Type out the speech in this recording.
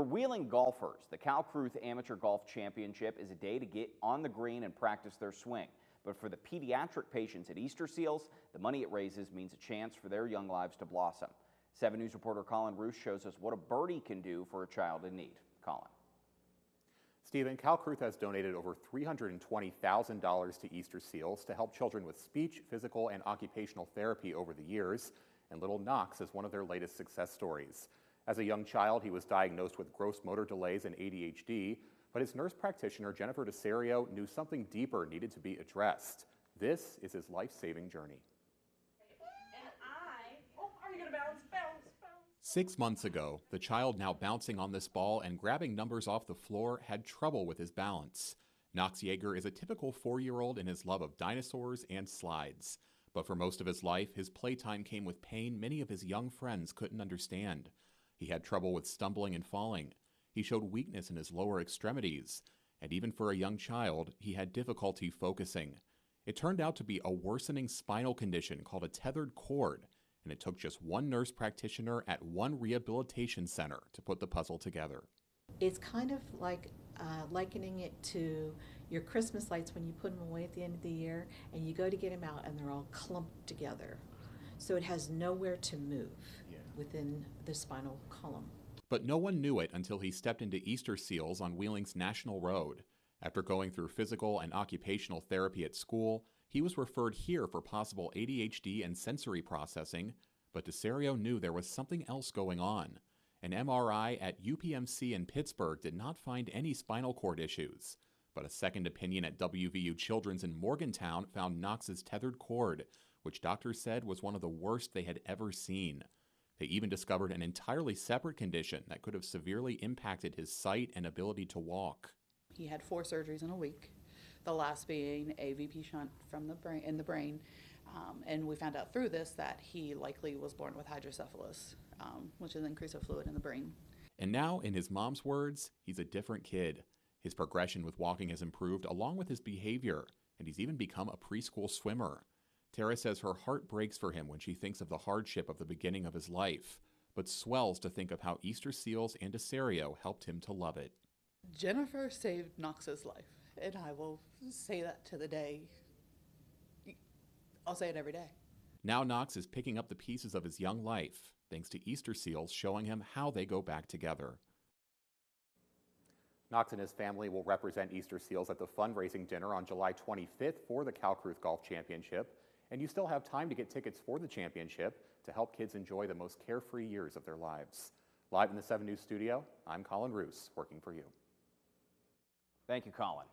For Wheeling golfers, the Calcruth Amateur Golf Championship is a day to get on the green and practice their swing. But for the pediatric patients at Easterseals, the money it raises means a chance for their young lives to blossom. 7 News reporter Colin Roos shows us what a birdie can do for a child in need. Colin. Stephen, Calcruth has donated over $320,000 to Easterseals to help children with speech, physical, and occupational therapy over the years, and little Noxx is one of their latest success stories. As a young child, he was diagnosed with gross motor delays and ADHD, but his nurse practitioner, Jennifer DeSario, knew something deeper needed to be addressed. This is his life-saving journey. Are you gonna bounce? 6 months ago, the child now bouncing on this ball and grabbing numbers off the floor had trouble with his balance. Noxx Yeager is a typical 4-year-old in his love of dinosaurs and slides. But for most of his life, his playtime came with pain many of his young friends couldn't understand. He had trouble with stumbling and falling. He showed weakness in his lower extremities. And even for a young child, he had difficulty focusing. It turned out to be a worsening spinal condition called a tethered cord, and it took just one nurse practitioner at one rehabilitation center to put the puzzle together. It's kind of like likening it to your Christmas lights when you put them away at the end of the year and you go to get them out and they're all clumped together. So it has nowhere to move within the spinal column. But no one knew it until he stepped into Easterseals on Wheeling's National Road. After going through physical and occupational therapy at school, he was referred here for possible ADHD and sensory processing, but DeSario knew there was something else going on. An MRI at UPMC in Pittsburgh did not find any spinal cord issues, but a second opinion at WVU Children's in Morgantown found Noxx's tethered cord, which doctors said was one of the worst they had ever seen. They even discovered an entirely separate condition that could have severely impacted his sight and ability to walk. He had 4 surgeries in a week, the last being a VP shunt from the brain, and we found out through this that he likely was born with hydrocephalus, which is an increase of fluid in the brain. And now, in his mom's words, he's a different kid. His progression with walking has improved along with his behavior, and he's even become a preschool swimmer. Tara says her heart breaks for him when she thinks of the hardship of the beginning of his life, but swells to think of how Easterseals and DeSario helped him to love it. Jennifer saved Noxx's life, and I will say that to the day. I'll say it every day. Now Noxx is picking up the pieces of his young life, thanks to Easterseals showing him how they go back together. Noxx and his family will represent Easterseals at the fundraising dinner on July 25th for the Calcruth Golf Championship, and you still have time to get tickets for the championship to help kids enjoy the most carefree years of their lives. Live in the 7 News studio, I'm Colin Roos, working for you. Thank you, Colin.